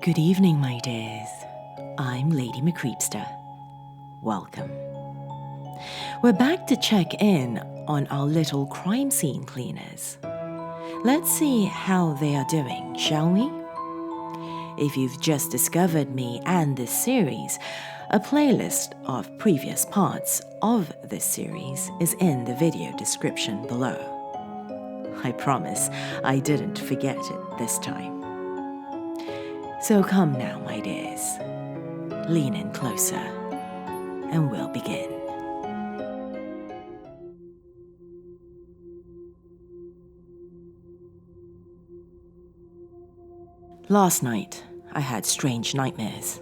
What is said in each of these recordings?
Good evening, my dears. I'm Lady MCreepsta. Welcome. We're back to check in on our little crime scene cleaners. Let's see how they are doing, shall we? If you've just discovered me and this series, a playlist of previous parts of this series is in the video description below. I promise I didn't forget it this time. So come now, my dears. Lean in closer, and we'll begin. Last night, I had strange nightmares.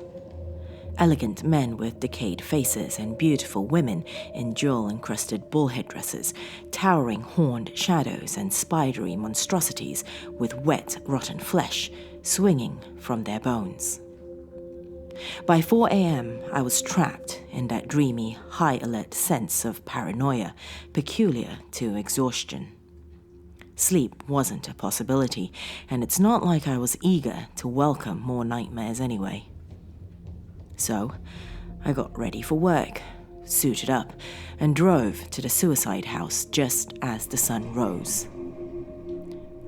Elegant men with decayed faces and beautiful women in jewel-encrusted bullhead dresses, towering horned shadows and spidery monstrosities with wet, rotten flesh swinging from their bones. By 4 a.m., I was trapped in that dreamy, high-alert sense of paranoia peculiar to exhaustion. Sleep wasn't a possibility, and it's not like I was eager to welcome more nightmares anyway. So, I got ready for work, suited up, and drove to the suicide house just as the sun rose.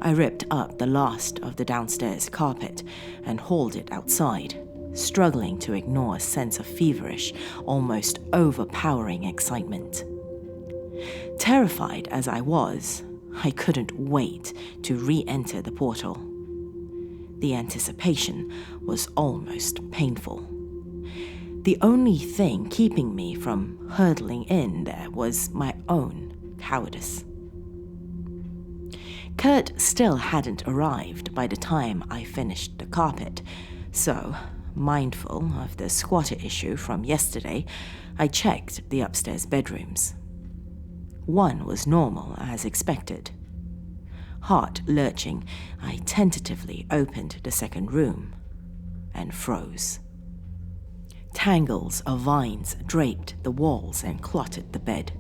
I ripped up the last of the downstairs carpet and hauled it outside, struggling to ignore a sense of feverish, almost overpowering excitement. Terrified as I was, I couldn't wait to re-enter the portal. The anticipation was almost painful. The only thing keeping me from hurtling in there was my own cowardice. Kurt still hadn't arrived by the time I finished the carpet, so, mindful of the squatter issue from yesterday, I checked the upstairs bedrooms. One was normal, as expected. Heart lurching, I tentatively opened the second room and froze. Tangles of vines draped the walls and cluttered the bed.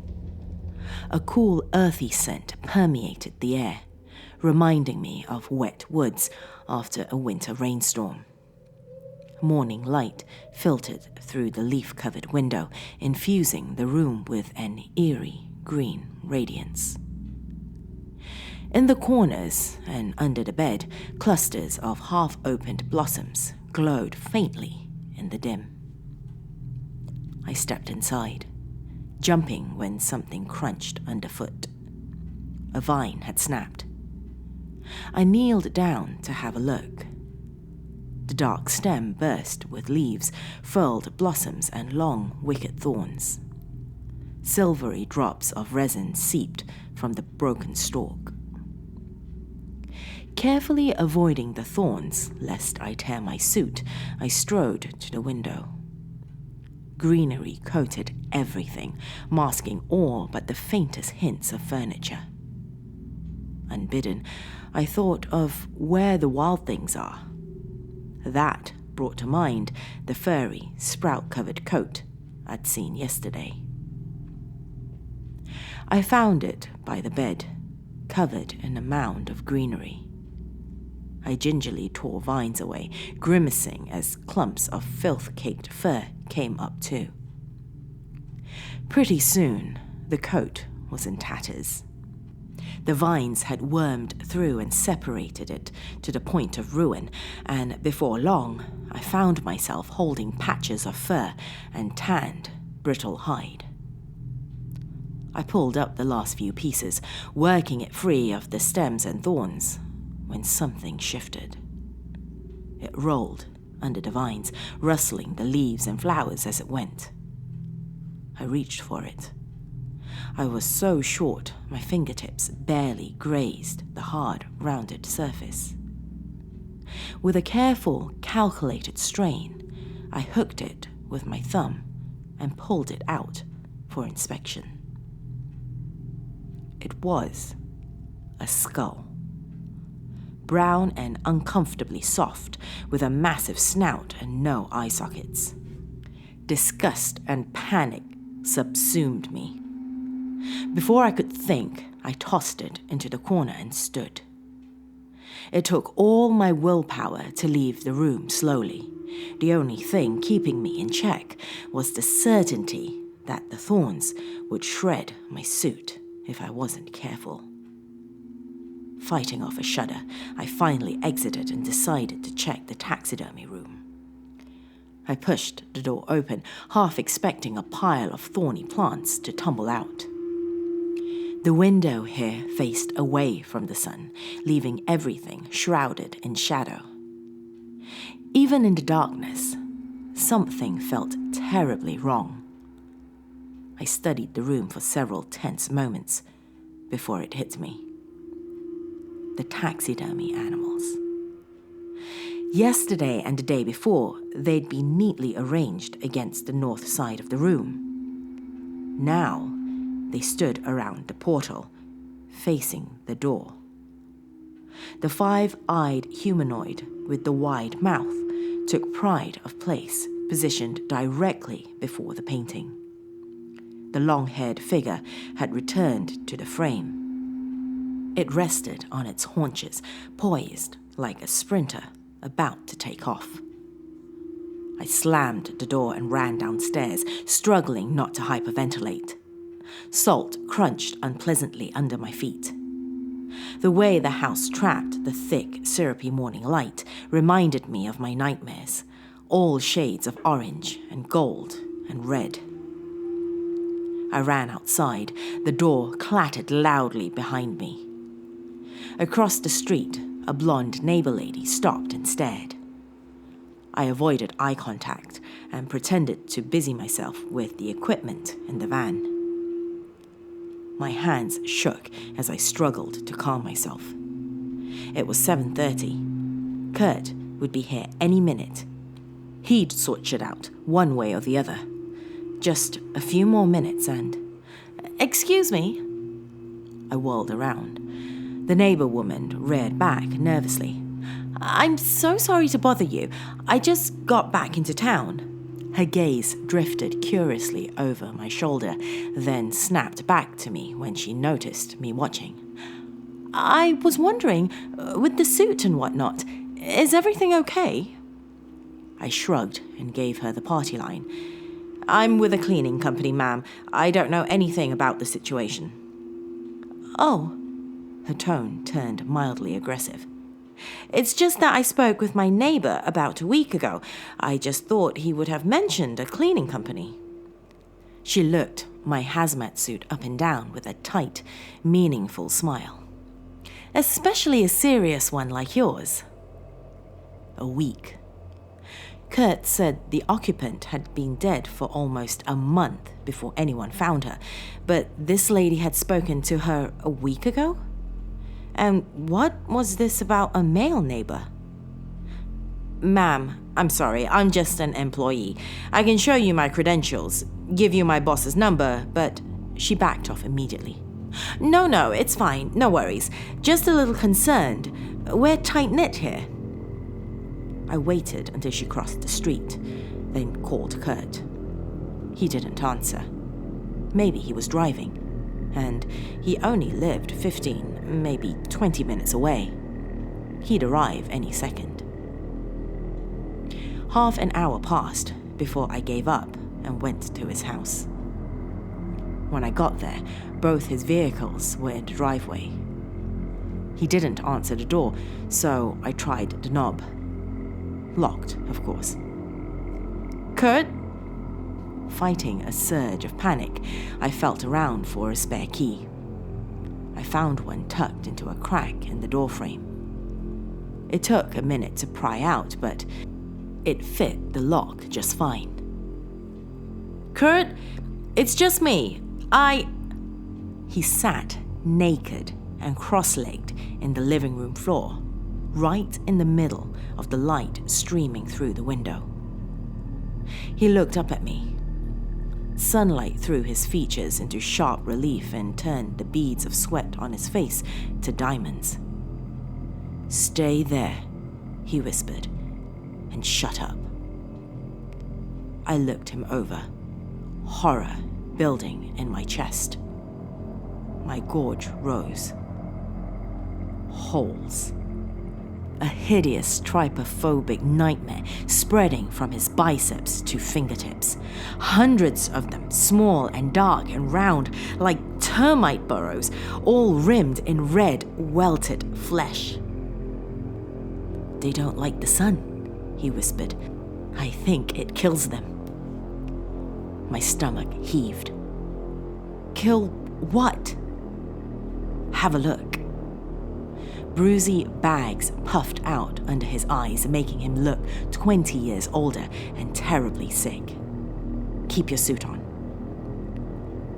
A cool, earthy scent permeated the air, reminding me of wet woods after a winter rainstorm. Morning light filtered through the leaf-covered window, infusing the room with an eerie green radiance. In the corners and under the bed, clusters of half-opened blossoms glowed faintly in the dim. I stepped inside, jumping when something crunched underfoot. A vine had snapped. I kneeled down to have a look. The dark stem burst with leaves, furled blossoms, and long, wicked thorns. Silvery drops of resin seeped from the broken stalk. Carefully avoiding the thorns, lest I tear my suit, I strode to the window. Greenery coated everything, masking all but the faintest hints of furniture. Unbidden, I thought of where the wild things are. That brought to mind the furry, sprout-covered coat I'd seen yesterday. I found it by the bed, covered in a mound of greenery. I gingerly tore vines away, grimacing as clumps of filth-caked fur came up too. Pretty soon, the coat was in tatters. The vines had wormed through and separated it to the point of ruin, and before long, I found myself holding patches of fur and tanned, brittle hide. I pulled up the last few pieces, working it free of the stems and thorns, when something shifted. It rolled under the vines, rustling the leaves and flowers as it went. I reached for it. I was so short, my fingertips barely grazed the hard, rounded surface. With a careful, calculated strain, I hooked it with my thumb and pulled it out for inspection. It was a skull. Brown and uncomfortably soft, with a massive snout and no eye sockets. Disgust and panic subsumed me. Before I could think, I tossed it into the corner and stood. It took all my willpower to leave the room slowly. The only thing keeping me in check was the certainty that the thorns would shred my suit if I wasn't careful. Fighting off a shudder, I finally exited and decided to check the taxidermy room. I pushed the door open, half expecting a pile of thorny plants to tumble out. The window here faced away from the sun, leaving everything shrouded in shadow. Even in the darkness, something felt terribly wrong. I studied the room for several tense moments before it hit me. The taxidermy animals. Yesterday and the day before, they'd been neatly arranged against the north side of the room. Now, they stood around the portal, facing the door. The five-eyed humanoid with the wide mouth took pride of place, positioned directly before the painting. The long-haired figure had returned to the frame. It rested on its haunches, poised like a sprinter about to take off. I slammed the door and ran downstairs, struggling not to hyperventilate. Salt crunched unpleasantly under my feet. The way the house trapped the thick, syrupy morning light reminded me of my nightmares, all shades of orange and gold and red. I ran outside. The door clattered loudly behind me. Across the street, a blonde neighbor lady stopped and stared. I avoided eye contact and pretended to busy myself with the equipment in the van. My hands shook as I struggled to calm myself. It was 7:30. Kurt would be here any minute. He'd sort shit out, one way or the other. Just a few more minutes and... "Excuse me?" I whirled around. The neighbor woman reared back nervously. "I'm so sorry to bother you. I just got back into town." Her gaze drifted curiously over my shoulder, then snapped back to me when she noticed me watching. "I was wondering, with the suit and whatnot, is everything okay?" I shrugged and gave her the party line. "I'm with a cleaning company, ma'am. I don't know anything about the situation." "Oh." Her tone turned mildly aggressive. "It's just that I spoke with my neighbor about a week ago. I just thought he would have mentioned a cleaning company." She looked my hazmat suit up and down with a tight, meaningful smile. "Especially a serious one like yours." A week. Kurt said the occupant had been dead for almost a month before anyone found her, but this lady had spoken to her a week ago? And what was this about a male neighbor? "Ma'am, I'm sorry, I'm just an employee. I can show you my credentials, give you my boss's number, but..." She backed off immediately. No, it's fine, no worries. Just a little concerned. We're tight-knit here." I waited until she crossed the street, then called Kurt. He didn't answer. Maybe he was driving, and he only lived 15, maybe 20 minutes away. He'd arrive any second. Half an hour passed before I gave up and went to his house. When I got there, both his vehicles were in the driveway. He didn't answer the door, so I tried the knob. Locked, of course. "Kurt?" Fighting a surge of panic, I felt around for a spare key. I found one tucked into a crack in the doorframe. It took a minute to pry out, but it fit the lock just fine. "Kurt, it's just me. He sat naked and cross-legged in the living room floor, right in the middle of the light streaming through the window. He looked up at me. Sunlight threw his features into sharp relief and turned the beads of sweat on his face to diamonds. "Stay there," he whispered, "and shut up." I looked him over, horror building in my chest. My gorge rose. Holes. a hideous trypophobic nightmare spreading from his biceps to fingertips. Hundreds of them, small and dark and round, like termite burrows, all rimmed in red, welted flesh. "They don't like the sun," he whispered. "I think it kills them." My stomach heaved. "Kill what?" "Have a look." Bruisey bags puffed out under his eyes, making him look 20 years older and terribly sick. "Keep your suit on."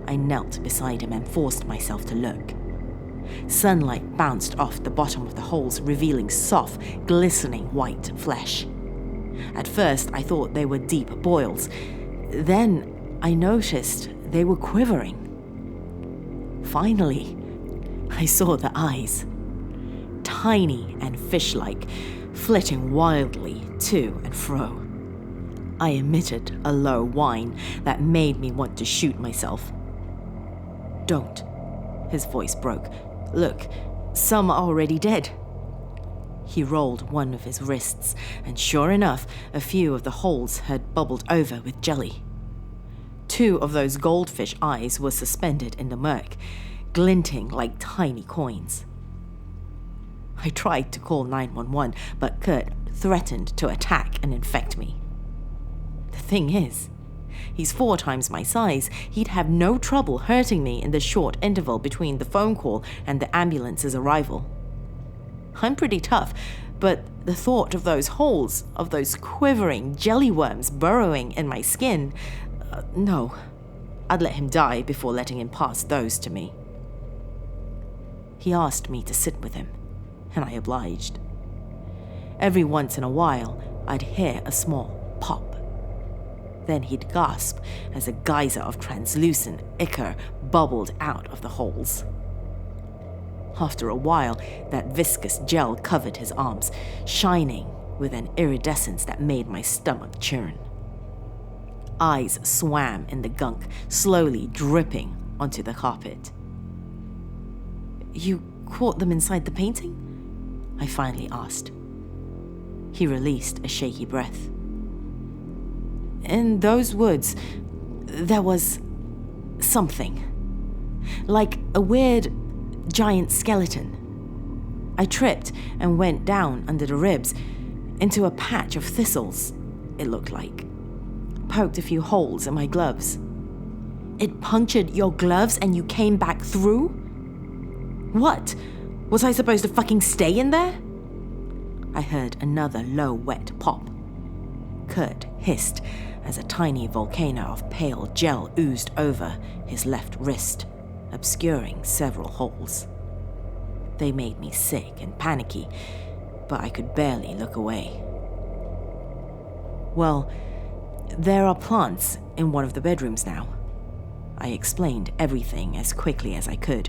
I knelt beside him and forced myself to look. Sunlight bounced off the bottom of the holes, revealing soft, glistening white flesh. At first, I thought they were deep boils. Then I noticed they were quivering. Finally, I saw the eyes. Tiny and fish-like, flitting wildly to and fro. I emitted a low whine that made me want to shoot myself. "Don't," his voice broke. "Look, some are already dead." He rolled one of his wrists, and sure enough, a few of the holes had bubbled over with jelly. 2 of those goldfish eyes were suspended in the murk, glinting like tiny coins. I tried to call 911, but Kurt threatened to attack and infect me. The thing is, he's 4 times my size. He'd have no trouble hurting me in the short interval between the phone call and the ambulance's arrival. I'm pretty tough, but the thought of those holes, of those quivering jelly worms burrowing in my skin, no. I'd let him die before letting him pass those to me. He asked me to sit with him, and I obliged. Every once in a while, I'd hear a small pop. Then he'd gasp as a geyser of translucent ichor bubbled out of the holes. After a while, that viscous gel covered his arms, shining with an iridescence that made my stomach churn. Eyes swam in the gunk, slowly dripping onto the carpet. "You caught them inside the painting?" I finally asked. He released a shaky breath. "In those woods, there was something. Like a weird, giant skeleton. I tripped and went down under the ribs, into a patch of thistles, it looked like. Poked a few holes in my gloves." "It punctured your gloves and you came back through? What? Was I supposed to fucking stay in there?" I heard another low, wet pop. Kurt hissed as a tiny volcano of pale gel oozed over his left wrist, obscuring several holes. They made me sick and panicky, but I could barely look away. "Well, there are plants in one of the bedrooms now." I explained everything as quickly as I could,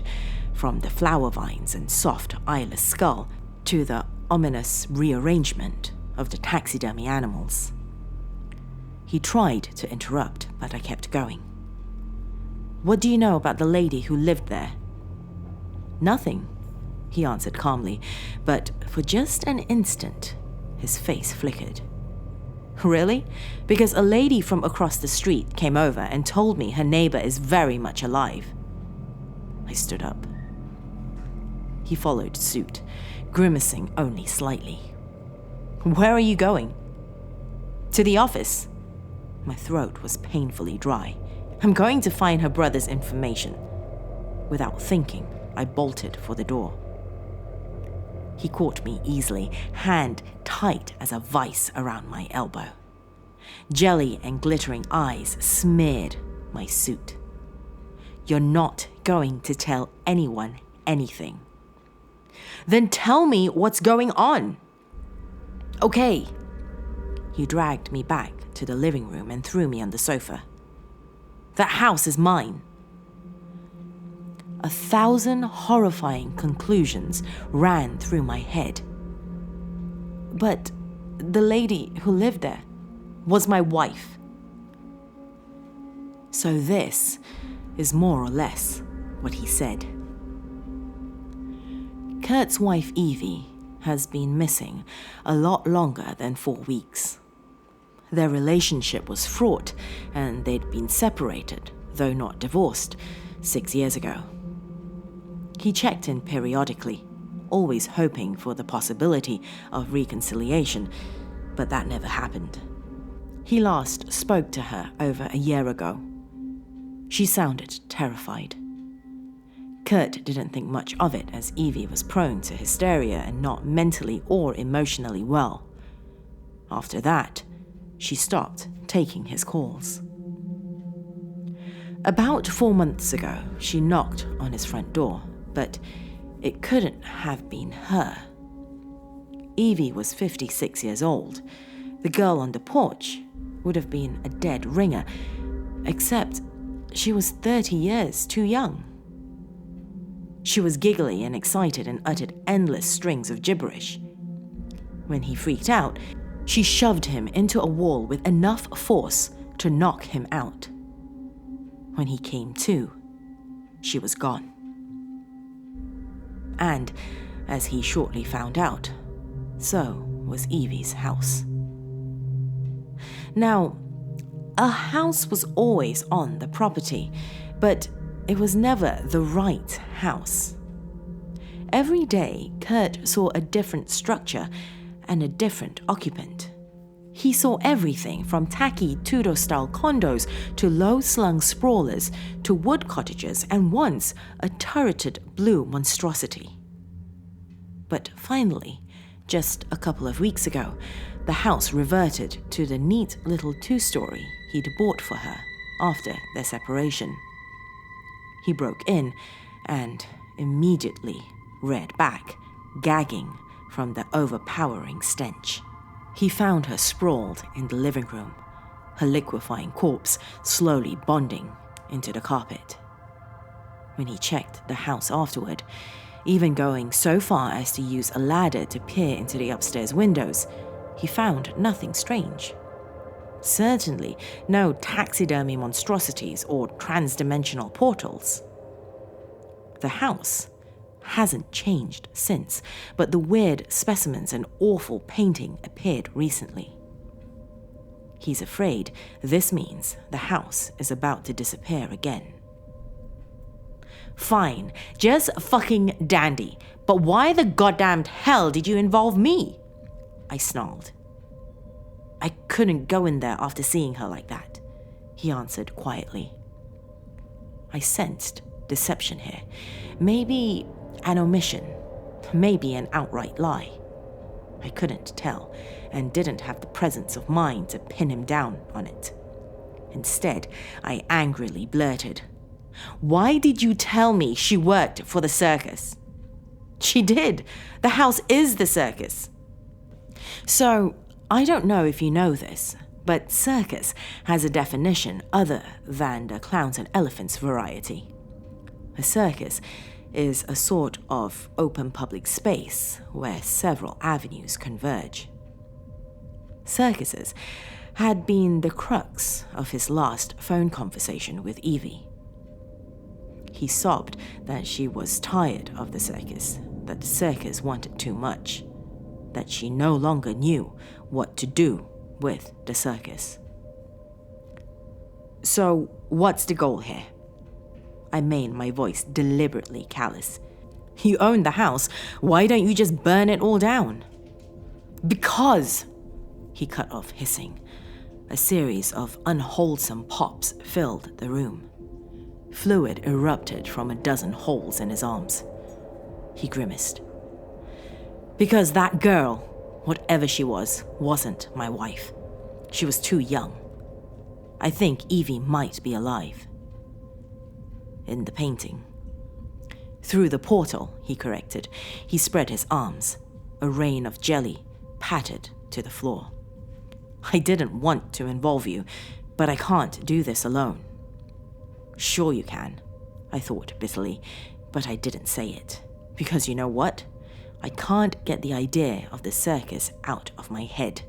from the flower vines and soft, eyeless skull to the ominous rearrangement of the taxidermy animals. He tried to interrupt, but I kept going. "What do you know about the lady who lived there?" "Nothing," he answered calmly, but for just an instant, his face flickered. "Really? Because a lady from across the street came over and told me her neighbor is very much alive." I stood up. He followed suit, grimacing only slightly. "Where are you going?" "To the office." My throat was painfully dry. "I'm going to find her brother's information." Without thinking, I bolted for the door. He caught me easily, hand tight as a vice around my elbow. Jelly and glittering eyes smeared my suit. "You're not going to tell anyone anything." "Then tell me what's going on." "Okay." He dragged me back to the living room and threw me on the sofa. "That house is mine." 1,000 horrifying conclusions ran through my head. "But the lady who lived there was my wife." So this is more or less what he said. Kurt's wife Evie has been missing a lot longer than 4 weeks. Their relationship was fraught, and they'd been separated, though not divorced, 6 years ago. He checked in periodically, always hoping for the possibility of reconciliation, but that never happened. He last spoke to her over a year ago. She sounded terrified. Kurt didn't think much of it, as Evie was prone to hysteria and not mentally or emotionally well. After that, she stopped taking his calls. About 4 months ago, she knocked on his front door, but it couldn't have been her. Evie was 56 years old. The girl on the porch would have been a dead ringer, except she was 30 years too young. She was giggly and excited and uttered endless strings of gibberish. When he freaked out, she shoved him into a wall with enough force to knock him out. When he came to, she was gone. And, as he shortly found out, so was Evie's house. Now, a house was always on the property, but it was never the right house. Every day, Kurt saw a different structure and a different occupant. He saw everything from tacky Tudor-style condos to low-slung sprawlers to wood cottages and once a turreted blue monstrosity. But finally, just a couple of weeks ago, the house reverted to the neat little 2-story he'd bought for her after their separation. He broke in and immediately reared back, gagging from the overpowering stench. He found her sprawled in the living room, her liquefying corpse slowly bonding into the carpet. When he checked the house afterward, even going so far as to use a ladder to peer into the upstairs windows, he found nothing strange. Certainly no taxidermy monstrosities or trans-dimensional portals. The house hasn't changed since, but the weird specimens and awful painting appeared recently. He's afraid this means the house is about to disappear again. Fine, just fucking dandy, but why the goddamned hell did you involve me? I snarled. I couldn't go in there after seeing her like that, he answered quietly. I sensed deception here. Maybe an omission, maybe an outright lie. I couldn't tell, and didn't have the presence of mind to pin him down on it. Instead, I angrily blurted, "Why did you tell me she worked for the circus?" She did. The house is the circus. So, I don't know if you know this, but circus has a definition other than the clowns and elephants variety. A circus is a sort of open public space where several avenues converge. Circuses had been the crux of his last phone conversation with Evie. He sobbed that she was tired of the circus, that the circus wanted too much, that she no longer knew what to do with the circus. So, what's the goal here? I made my voice deliberately callous. You own the house, why don't you just burn it all down? Because, he cut off hissing. A series of unwholesome pops filled the room. Fluid erupted from a dozen holes in his arms. He grimaced. Because that girl, whatever she was, wasn't my wife. She was too young. I think Evie might be alive. In the painting. Through the portal, he corrected. He spread his arms. A rain of jelly pattered to the floor. I didn't want to involve you, but I can't do this alone. Sure you can, I thought bitterly, but I didn't say it. Because you know what? I can't get the idea of the circus out of my head.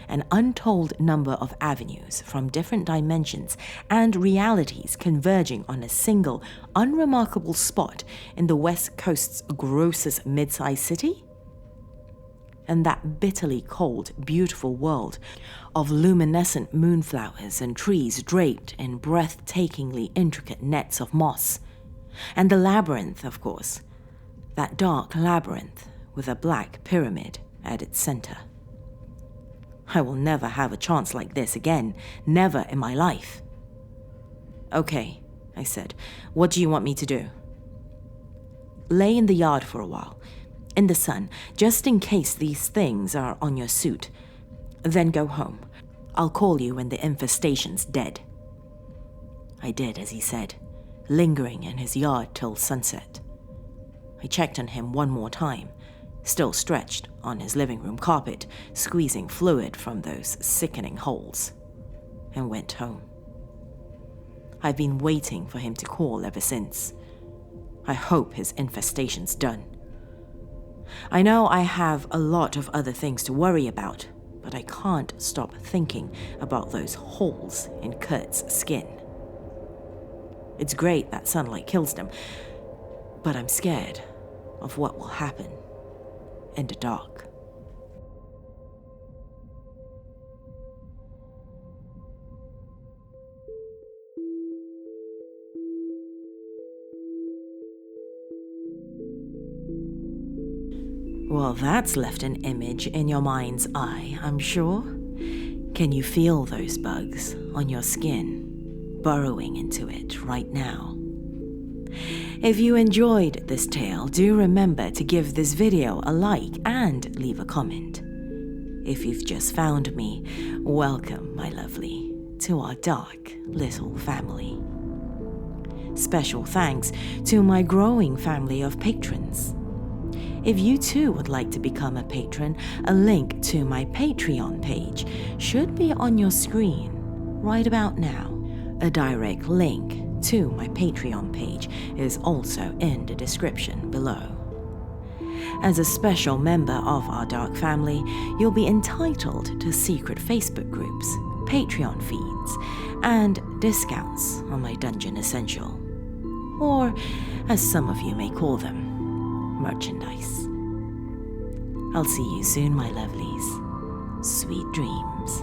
An untold number of avenues from different dimensions and realities converging on a single, unremarkable spot in the West Coast's grossest mid-sized city? in that bitterly cold, beautiful world of luminescent moonflowers and trees draped in breathtakingly intricate nets of moss. And the labyrinth, of course, that dark labyrinth with a black pyramid at its center. I will never have a chance like this again, never in my life. Okay, I said, what do you want me to do? Lay in the yard for a while, in the sun, just in case these things are on your suit. Then go home. I'll call you when the infestation's dead. I did as he said, lingering in his yard till sunset. I checked on him one more time, still stretched on his living room carpet, squeezing fluid from those sickening holes, and went home. I've been waiting for him to call ever since. I hope his infestation's done. I know I have a lot of other things to worry about, but I can't stop thinking about those holes in Kurt's skin. It's great that sunlight kills them, but I'm scared of what will happen in the dark. Well, that's left an image in your mind's eye, I'm sure. Can you feel those bugs on your skin, burrowing into it right now? If you enjoyed this tale, do remember to give this video a like and leave a comment. If you've just found me, welcome, my lovely, to our dark little family. Special thanks to my growing family of patrons. If you too would like to become a patron, a link to my Patreon page should be on your screen right about now. A direct link to my Patreon page is also in the description below. As a special member of our dark family, you'll be entitled to secret Facebook groups, Patreon feeds, and discounts on my Dungeon Essential, or as some of you may call them, merchandise. I'll see you soon, my lovelies. Sweet dreams.